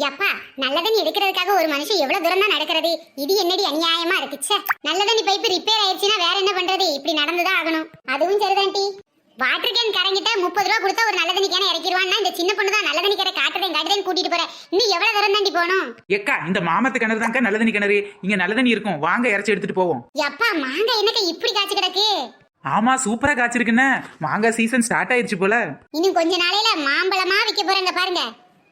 யப்பா நல்லதண்ணி எடுக்கிறதுக்காக ஒரு மனுஷன் எவ்வளவு தூரம் தான் நடக்கிறது. இது என்னடி அநியாயமா இருக்குச்சே. நல்லதண்ணி பைப்பு ரிப்பேர் ஆயிடுச்சுன்னா வேற என்ன பண்றது? இப்படி நடந்துதான் ஆகணும். அதுவும் சரிதான்டி. வாட்டர் கேன் கரங்கிட்ட 30 ரூபா கொடுத்தா ஒரு நல்ல தண்ணி கேன இறக்கிடுவான்னா இந்த சின்ன பொண்ணு தான் நல்ல தண்ணி கேன காட்டுறேன் கூட்டிட்டு போறேன். இன்னும் எவ்வளவு தூரம் தாண்டி போகணும்? எக்கா இந்த மாமத்து கிணறு தான்க்கா நல்ல தண்ணி கிணறு. இங்க நல்ல தண்ணி இருக்கும், வாங்க இறச்சி எடுத்துட்டு போவோம். யப்பா மாங்காய் என்னக்கா இப்படி காய்ச்சி கிடக்கு? ஆமா சூப்பரா காய்ச்சிருக்குன்னு. மாங்காய் சீசன் ஸ்டார்ட் ஆயிடுச்சு போல. இன்னும் கொஞ்ச நாளையில மாம்பழமா விற்க போறாங்க பாருங்க.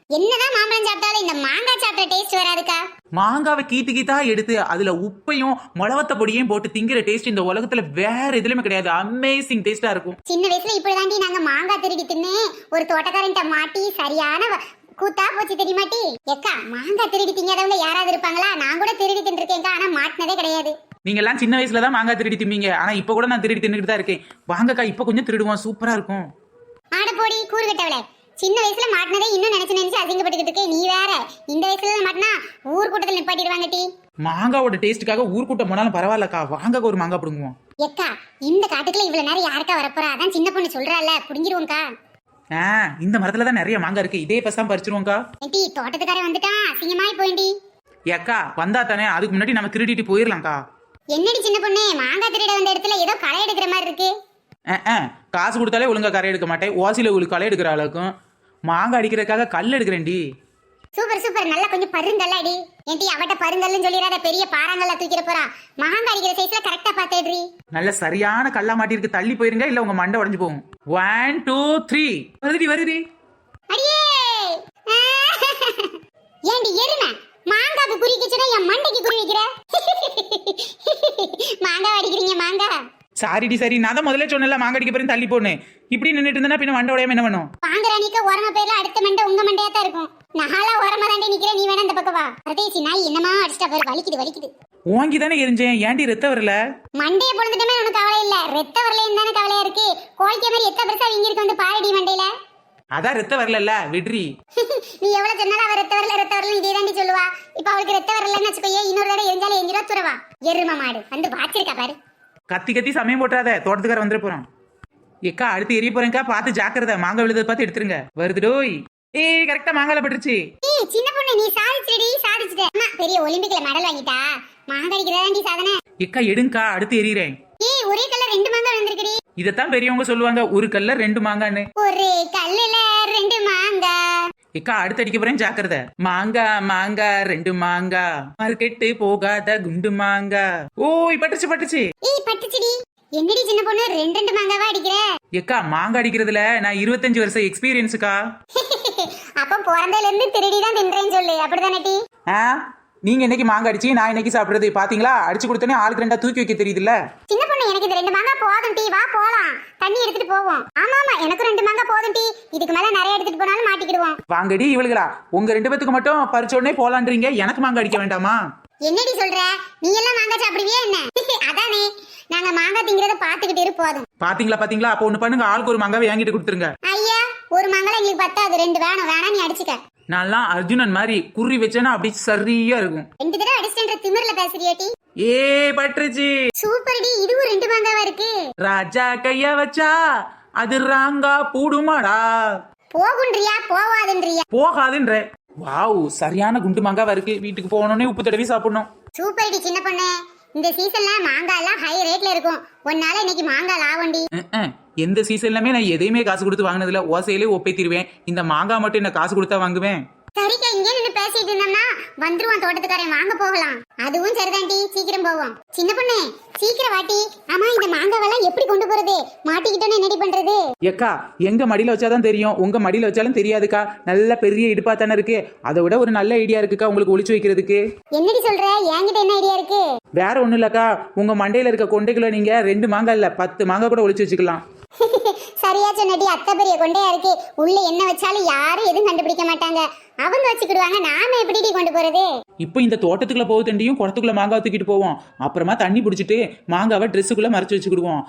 என்னதான் மாம்பழம் சாப்பிட்டாலும் இந்த மாங்காய் சாப்பிட்ட டேஸ்ட் வராதுக்கா. மாங்காவை கீத்தா எடுத்து அதுல உப்பையும் மிளவத்த பொடியையும் போட்டு திங்கிற டேஸ்ட் இந்த உலகத்துல வேற எதுலயுமே கிடையாது. அமேசிங் டேஸ்டா இருக்கும். சின்ன வயசுல இப்படிதாண்டி நாங்க மாங்காய் திருடி தின்னு ஒரு தோட்டக்காரன்ட்ட மாட்டி சரியான கூத்தா போச்சு தெரியுமாட்டி. எக்கா மாங்காய் திருடி திங்காதவங்க யாராவது இருப்பாங்களா? நான் கூட திருடி தின்றுருக்கேன்க்கா, ஆனா மாட்டினதே கிடையாது. நீங்க எல்லாம் சின்ன வயசுல தான் மாங்காய் திருடி திம்பீங்க, ஆனா இப்ப கூட நான் திருடி தின்னுட்டு தான் இருக்கேன். வாங்கக்கா இப்ப கொஞ்சம் திருடுவோம், சூப்பரா இருக்கும். ஆட போடி கூறுகட்டவளே. சின்ன வயசுல மாட்டினதே இன்னும் நினைச்சு அசிங்கப்பட்டுக்கிட்டு இருக்கே. நீ வேற இந்த வயசுல மாட்டினா ஊர் கூட்டத்தில் நிப்பாட்டிடுவாங்க டி. மாங்காவோட டேஸ்ட்டுக்காக ஊர் கூட்டம் போனாலும் பரவாயில்லக்கா, வாங்க ஒரு மாங்காய் பிடுங்குவோம். எக்கா இந்த காட்டுக்குள்ள இவ்வளவு நேரம் யாருக்கா வரப்போறா? அதான் சின்ன பொண்ணு சொல்றால புடிஞ்சிருவோம்க்கா. இந்த மரத்துல தான் நிறைய மாங்காய் இருக்கு, இதே பசங்க பறிச்சிருவோம்க்கா. ஏண்டி தோட்டத்துக்காரன் வந்துட்டான், அசிங்கமாய் போயிண்டி. ஏக்கா வந்தா தானே, அதுக்கு முன்னாடி நம்ம திருடிட்டு போயிடலாம்க்கா. என்னடி சின்ன பொண்ணு மாங்காய் திருட வந்த இடத்துல ஏதோ களை எடுக்கிற மாதிரி இருக்கு. காசு கொடுத்தாலே ஒழுங்கா கரை எடுக்க மாட்டேன், ஓசில உங்களுக்கு களை எடுக்கிற அளவுக்கும் மாங்காய் அடிக்கிறதுக்காக கல் எடுக்கிறேன்டி. சூப்பர் சூப்பர், நல்லா கொஞ்சம் பருங்கல்ல அடி. ஏன்டி அவட்ட பருங்கல்னு சொல்லிடாத, பெரிய பாறாங்கல்ல தூக்கிற போறா. மாங்காய் அடிக்கிற சைஸ்ல கரெக்டா பாத்துடுறி. நல்ல சரியான கல்லா மாட்டிருக்கு, தள்ளி போயிருங்க இல்ல உங்க மண்டை உடைஞ்சு போகும். 1 2 3 வருதி. அடியே ஏண்டி எருமை மாங்காய்க்கு குறி கிச்சுனா என் மண்டைக்கு குறி வைக்கிற? மாங்காய் அடிக்கிறீங்க மாங்காய். சாரிடி சரி, நான் தான் முதல்ல சொன்னல மாங்காய் அடிக்க போறேன் தள்ளி போனேன். இப்படி நின்னுட்டு இருந்தா பின்ன மண்டை உடையாம என்ன பண்ணும்? வாங்குறானிக்க ஓரமா பேர்ல அடுத்த மண்டை உங்க மண்டையா தான் இருக்கும். நாளா ஓரமா தாண்டி நிக்கிறேன், நீ வேணா இந்த பக்கம் வா. அரதேசி நாய் என்னமா அடிச்சிட்டா பாரு, வலிக்குது. ஓங்கி தானே எரிஞ்சேன், ஏன்டி ரத்த வரல? மண்டையை பொழுதுட்டுமே உனக்கு கவலை இல்ல, ரத்த வரலன்னு தானே கவலையா இருக்கு. கோழிக்க மாதிரி எத்த பெருசா வீங்கி இருக்கு வந்து பாரடி மண்டையில. அதான் ரத்த வரல விட்ரி. நீ எவ்வளவு சொன்னாலும் அவ ரத்த வரல இதே தாண்டி சொல்லுவா. இப்ப அவளுக்கு ரத்த வரலன்னு வச்சுக்கோயே, இன்னொரு தடவை எரிஞ்சாலும் எஞ்சிரா துறவா. எரும மாடு வந்து வாச்சிருக்கா பாரு. கத்தி சமயம் போட்டுறாத, தோட்டத்துக்கார வந்துட போறோம். எக்கா அடுத்து எரிய போறேன்க்கா, பார்த்து ஜாக்கிரதை. மாங்காய் விழுத பார்த்து எடுத்துருங்க. வருதுடோய். கரெக்டா மாங்கால பட்டுருச்சு. சின்ன பொண்ணு நீ சாதிச்சிட்ட. அம்மா பெரிய ஒலிம்பிக்ல மெடல் வாங்கிட்டா. மாங்காய் அடிக்கிறதாண்டி சாதனை. எக்கா எடுங்கக்கா, அடுத்து எரியறேன். ஒரே கல்ல 2 மாங்காய் வந்திருக்குடி. இதத்தான் பெரியவங்க சொல்லுவாங்க, ஒரு கல்ல 2 மாங்கான்னு. ஒரே கல்லுல 2 மாங்காய். எக்கா அடுத்து அடிக்க போறேன், ஜாக்கிரதை. மாங்கா 2 மாங்கா, மார்க்கெட்டு போகாத குண்டு மாங்கா. ஓய் பட்டுச்சு. பட்டுச்சுடி. என்னடி சின்ன பொண்ணு 2 மாங்காவா அடிக்கிற? எக்கா மாங்காய் அடிக்கிறதுல நான் 25 வருஷம் எக்ஸ்பீரியன்ஸுக்கா. அப்ப பிறந்ததுல இருந்து திருடி தான் தின்றேன்னு சொல்லு, அப்படிதானே டி? நீங்க இன்னைக்கு மாங்காய் அடிச்சு நான் இன்னைக்கு சாப்பிடுறது பாத்தீங்களா? அடிச்சு கொடுத்தனே ஆளுக்கு 2 தூக்கி வைக்க தெரியுதுல்ல. சின்ன பொண்ணு எனக்கு இந்த 2 மாங்காய் போதும் டி, வா போலாம். தண்ணி எடுத்துட்டு போவோம். ஆமா எனக்கு 2 மாங்காய் போதும் டி. இதுக்கு மேல நிறைய எடுத்துட்டு போனாலும் மாட்டிக்கிடுவோம். வாங்கடி இவளுகளா, உங்க 2 பேத்துக்கு மட்டும் பறிச்ச உடனே போலான்றீங்க, எனக்கு மாங்காய் அடிக்க வேண்டாமா? என்னடி சொல்ற? நீ எல்லாம் மாங்காய் சாப்பிடுவியா என்ன? அதானே நாங்க மாங்காய் திங்கிறத பாத்துக்கிட்டு இருப்போம். பாத்தீங்களா? அப்ப ஒண்ணு பண்ணுங்க, ஆளுக்கு ஒரு மாங்காய் வாங்கிட்டு கொடுத்துருங்க. ஐயா ஒரு மாங்காய் எங்களுக்கு பத்தாது, 2 வேணா நீ அடிச்சுக்க. நல்லா அர்ஜுனன் மாதிரி குறி வச்சேன்னா அப்படி சரியா இருக்கும். 2 தடவை அடிச்சுன்ற திமிர்ல பேசுறியாட்டி? பட்டுருச்சு. சூப்பர் டி, இதுவும் 2 மாங்காவா இருக்கு. ராஜா கைய வச்சா அது ராங்கா பூடுமாடா. போகுன்றியா போவாதுன்றியா? போகாதுன்ற. வாவ் சரியான குண்டு மாங்காவா இருக்கு, வீட்டுக்கு போகணும்னே உப்பு தடவி சாப்பிடணும். சூப்பர் டி சின்ன பொண்ணு, இந்த சீசன்ல மாங்காய் எல்லாம் ஹை ரேட்ல இருக்கும். ஒன்னால இன்னைக்கு மாங்காய் லாவண்டி. எந்த சீசன்லமே நான் எதையுமே காசு கொடுத்து வாங்கினதுல ஓசையிலே ஒப்பைத்திருவேன். இந்த மாங்காய் மட்டும் என்ன காசு கொடுத்தா வாங்குவேன். சரிக்கா, இங்கே நின்று பேசிட்டு இருந்தோம்னா வந்துருவான் தோட்டத்துக்காரன், வாங்க போகலாம். அதுவும் சரிதான்டி, சீக்கிரம் போவோம். சின்ன பொண்ணு சீக்கிரம் வாட்டி. ஆமா இந்த மாங்காவெல்லாம் எப்படி கொண்டு போறது? மாட்டிக்கிட்டோன்னு என்னடி பண்றது? ஏக்கா எங்க மடியில வச்சாதான் தெரியும், உங்க மடியில வச்சாலும் தெரியாதுக்கா. நல்ல பெரிய இடுப்பா தானே இருக்கு, அதை விட ஒரு நல்ல ஐடியா இருக்குக்கா உங்களுக்கு ஒளிச்சு வைக்கிறதுக்கு. என்னடி சொல்ற? என்கிட்ட என்ன ஐடியா இருக்கு? வேற ஒண்ணும் இல்லக்கா, உங்க மண்டையில இருக்க கொண்டைக்குள்ள நீங்க 2 மாங்காய் இல்ல 10 மாங்காய் கூட ஒளிச்சு வச்சுக்கலாம். சரியா சொன்னடி, அத்தை பெரிய கொண்டையா இருக்கு. உள்ள என்ன வச்சாலும் யாரும் எதுவும் கண்டுபிடிக்க மாட்டாங்க, அவங்க வச்சுக்கிடுவாங்க. நாம எப்படி கொண்டு போறது? இப்போ இந்த தோட்டத்துக்குள்ள போக தண்டியும் குளத்துக்குள்ள மாங்காய் தூக்கிட்டு போவோம். அப்புறமா தண்ணி பிடிச்சிட்டு மாங்காவை ட்ரெஸ்ஸுக்குள்ள மறைச்சு வச்சுக்கிடுவோம்.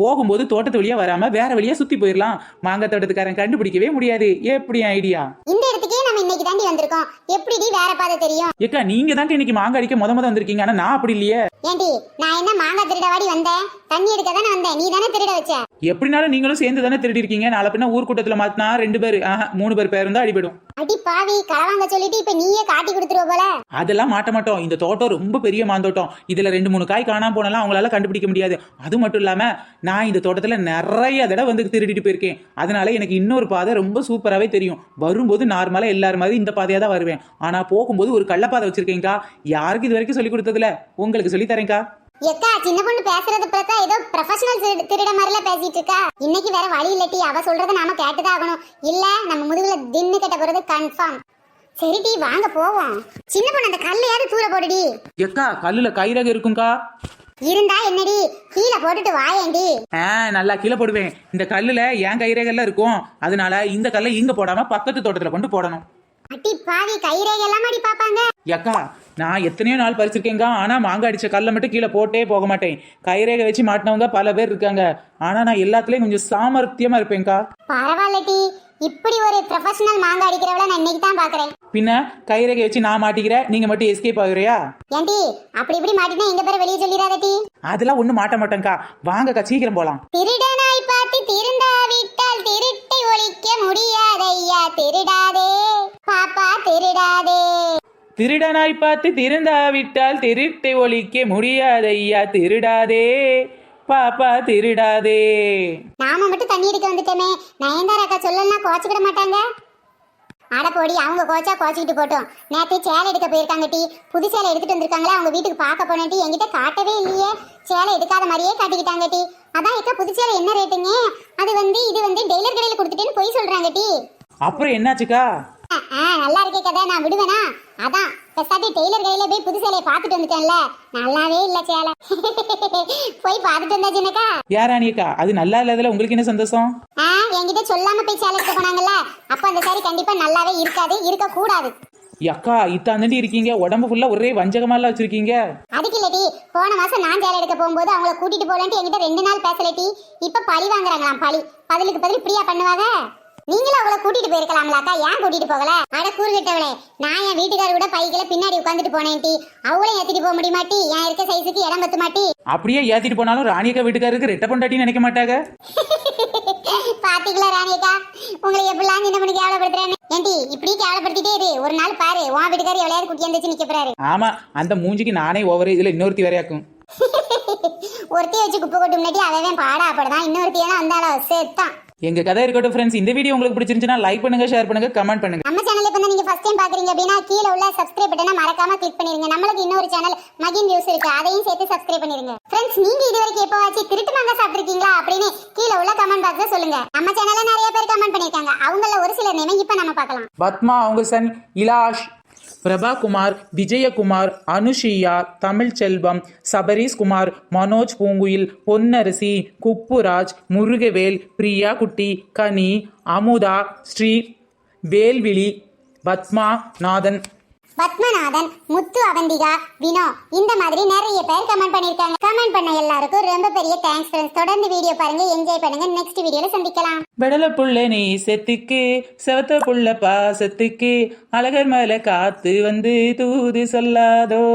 போகும்போது தோட்டத்து வழியா வராம வேற வழியா சுத்தி போயிடலாம். மாங்காய் தோட்டத்துக்காரன் கண்டுபிடிக்கவே முடியாது. எப்படி ஐடியா? இந்த இடத்துக்கே நம்ம இன்னைக்கு தாண்டி வந்திருக்கோம். எப்படிடி வேற பாதை தெரியும்? ஏக்கா நீங்க தாங்க இன்னைக்கு மாங்காய் அடிக்க முத வந்திருக்கீங்க. ஆனா நான் அப்படி இல்லையே. ஏண்டி நான் என்ன மாங்காய் திருடவாடி வந்தேன்? தண்ணி எடுக்க தானே வந்தேன். நீ தானே திருட வச்ச. எப்படினாலும் நீங்களும் சேர்ந்து தானே திருடி இருக்கீங்க. நாளை பின்ன ஊர் கூட்டத்துல மாத்தினா 2 பேர் 3 பேர் பேரும் தான் அடிபடும். அடி பாவி, களவாங்க சொல்லிட்டு இப்ப நீயே காட்டி கொடுத்துருவ போல. அதெல்லாம் மாட்ட மாட்டோம். இந்த தோட்டம் ரொம்ப பெரிய மாந்தோட்டம். இதுல 2-3 காய் காணாம போனாலும் அவங்களால கண்டுபிடிக்க முடியாது. அது மட்டும் இல்லாம நான் இந்த தோட்டத்துல நிறைய தடவை வந்து திருடிட்டு போயிருக்கேன். அதனால எனக்கு இன்னொரு பாதை ரொம்ப சூப்பராகவே தெரியும். வரும்போது நார்மலா எல்லாரும் மாதிரி இந்த பாதையா தான் வருவேன். ஆனா போகும்போது ஒரு கள்ளப்பாதை வச்சிருக்கேன்க்கா. யாருக்கு இது வரைக்கும் சொல்லி கொடுத்ததுல உங்களுக்கு சொல்லி தரேன்க்கா. எக்கா சின்ன பொண்ணு பேசுறது பார்த்தா ஏதோ ப்ரொஃபஷனல் திருட மாதிரில பேசிட்டு இருக்கா. இன்னைக்கு வேற வழி இல்லட்டி, அவ சொல்றத நாம கேட்டுதான் ஆகணும். இல்ல நம்ம முதுகுல தின்னு கட்ட போறது கன்ஃபார்ம். சரி டி வாங்க போவோம். சின்ன பொண்ணு அந்த கல்லையாவது தூர போடுடி. எக்கா கல்லுல கைரக இருக்கும்க்கா. இருந்தா என்னடி, கீழே போட்டுட்டு வாயேண்டி. நல்லா கீழே போடுவேன். இந்த கல்லுல என் கைரேகெல்லாம் இருக்கும். அதனால இந்த கல்லை இங்க போடாம பக்கத்து தோட்டத்துல கொண்டு போடணும். அட்டி பாவி, கைரேகை எல்லாம் அடி பாப்பாங்க. எக்கா நான் எத்தனையோ நாள் பறிச்சிருக்கேங்க. ஆனா மாங்காய் அடிச்ச கல்லை மட்டும் கீழே போட்டே போக மாட்டேன். கைரேகை வச்சு மாட்டினவங்க பல பேர் இருக்காங்க. ஆனா நான் எல்லாத்துலயும் கொஞ்சம் சாமர்த்தியமா இருப்பேன்க்கா. பரவாயில்லட்டி, இப்படி ஒரு ப்ரொஃபஷனல் மாங்காய் அடிக்கிறவள நான் இன்னைக்கு தான் பாக்குறேன். பின்ன கைரேகை வச்சு நான் மாட்டிக்கிறேன், நீங்க மட்டும் எஸ்கேப் ஆகுறியா? ஏண்டி அப்படி இப்படி மாட்டினா எங்க பேரை வெளியே சொல்லிடாதட்டி. அதெல்லாம் ஒண்ணும் மாட்ட மாட்டேங்க்கா. வாங்கக்கா சீக்கிரம் போலாம். திருடனாய் பார்த்து திருந்தாவிட்டால் திருட்டை ஒழிக்க முடியாதையா. திருடாதே பாப்பா திருடாதே. திருடனாய் பார்த்து திருந்தாவிட்டால் திருட்டை ஒழிக்க முடியாதையா. திருடாதே பாப்பா திருடாதே. நாம மட்டும் தண்ணி அடிக்க வந்துட்டோமே. நயன்தாரா அக்கா சொல்லலாம் கோச்சிக்கிட மாட்டாங்க. அட போடி, அவங்க கோச்சா கோச்சிக்கிட்டு போட்டோம். நேற்று சேலை எடுக்க போயிருக்காங்க டி. புது சேலை எடுத்துட்டு வந்திருக்காங்களா, அவங்க வீட்டுக்கு பார்க்க போனேன் டி. என்கிட்ட காட்டவே இல்லையே. சேலை எடுக்காத மாதிரியே காட்டிக்கிட்டாங்க டி. அதான் எக்கா புது சேலை என்ன ரேட்டுங்க? இது வந்து டெய்லர் கடையில் கொடுத்துட்டேன்னு போய் சொல்றாங்க டி. அப்புறம் என்னாச்சுக்கா? நல்லா இருக்கே கதை, நான் விடுவேனா? அதான் பெசாட்டி டெய்லர் கடையில போய் புது சேலையை பார்த்துட்டு வந்துட்டேன்ல. நல்லாவே இல்ல சேலை. போய் பார்த்துட்டு வந்தா சின்னக்கா. யாரானியக்கா அது நல்லா இல்லாதல உங்களுக்கு என்ன சந்தோஷம்? என்கிட்ட சொல்லாம போய் சேலை எடுக்க போனாங்கல்ல, அப்ப அந்த சாரி கண்டிப்பா நல்லாவே இருக்காது, இருக்க கூடாது. அக்கா இத்தாண்டி இருக்கீங்க, உடம்பு ஃபுல்லா ஒரே வஞ்சகமாலாம் வச்சிருக்கீங்க. அதுக்கு இல்லடி, போன மாசம் நான் சேலை எடுக்க போகும்போது அவங்கள கூட்டிட்டு போலன்ட்டு என்கிட்ட 2 நாள் பேசலட்டி. இப்ப பழி வாங்குறாங்களாம். பழி பதிலுக்கு பதில் இப்படியா பண்ணுவாங்க? நீங்களும் அவளை கூட்டிட்டு போயிருக்கலாம்லாக்கா, ஏன் கூட்டிட்டு போகல? அட கூறுகிட்டவளே, நான் என் வீட்டுக்கார கூட பைக்கில பின்னாடி உட்காந்துட்டு போனேன் டி. அவங்களும் ஏத்திட்டு போக முடியுமாட்டி? என் இருக்க சைஸுக்கு இடம் பத்து மாட்டி. அப்படியே ஏத்திட்டு போனாலும் ராணியக்கா வீட்டுக்காருக்கு ரெட்ட பொண்டாட்டின்னு நினைக்க மாட்டாங்க. பாத்தீங்களா ராணியக்கா, உங்களை எப்படிலாம் சின்ன பண்ணி கேவலப்படுத்துறேன்னு. ஏண்டி இப்படி கேவலப்படுத்திட்டே இரு, ஒரு நாள் பாரு உன் வீட்டுக்காரர் எவ்வளையாவது குட்டி வந்துச்சு நிக்க போறாரு. ஆமா, அந்த மூஞ்சிக்கு நானே ஓவர். இதுல இன்னொருத்தி வரையாக்கும். ஒருத்தி வச்சு குப்பை கொட்டு முன்னாடி அவன் பாடா அப்படிதான். இன்னொருத்தியெல்லாம் வந்தாலும் சேர்த்தான். எங்க கதை இருக்கட்டும் ஃப்ரெண்ட்ஸ். இந்த வீடியோ உங்களுக்கு பிடிச்சிருந்துச்சுன்னா லைக் பண்ணுங்க, ஷேர் பண்ணுங்க, கமெண்ட் பண்ணுங்க. நம்ம சேனலை இப்ப நீங்க ஃபர்ஸ்ட் டைம் பாக்குறீங்க அப்படின்னா கீழ உள்ள சப்ஸ்கிரைப் பட்டனை மறக்காம கிளிக் பண்ணிருங்க. நம்மளுக்கு இன்னொரு சேனல் மகின் வியூஸ் இருக்கு, அதையும் சேர்த்து சப்ஸ்கிரைப் பண்ணிருங்க. ஃப்ரெண்ட்ஸ், நீங்க இதுவரைக்கும் எப்பவாச்சும் திருட்டு மாங்காய் சாப்பிட்டிருக்கீங்களா அப்படின்னு கீழ உள்ள கமெண்ட் பாக்ஸ்ல சொல்லுங்க. நம்ம சேனல்ல நிறைய பேர் கமெண்ட் பண்ணிருக்காங்க. அவங்கள ஒரு சிலர் நேம் இப்ப நம்ம பார்க்கலாம். பத்மா, அவங்க சன் இலாஷ், பிரபாகுமார், விஜயகுமார், அனுஷியா, தமிழ்ச்செல்வம், சபரீஷ் குமார், மனோஜ் பூங்குயில், பொன்னரசி, குப்புராஜ், முருகவேல், பிரியா குட்டி, கனி, அமுதா, ஸ்ரீ, வேல்விழி, பத்மநாதன், முத்து, அவந்திகா, வினோ, இந்த மாதிரி நிறைய பேர் கமெண்ட் பண்ணிருக்காங்க. கமெண்ட் பண்ண எல்லாருக்கும் ரொம்ப பெரிய தேங்க்ஸ் ஃப்ரெண்ட்ஸ். தொடர்ந்து வீடியோ பாருங்க, என்ஜாய் பண்ணுங்க. நெக்ஸ்ட் வீடியோல சந்திக்கலாம். வெடல புள்ள நீ செத்துக்கு, செவத்த புள்ள பாசத்துக்கு, அழகர் மேல காத்து வந்து தூது சொல்லாதோ.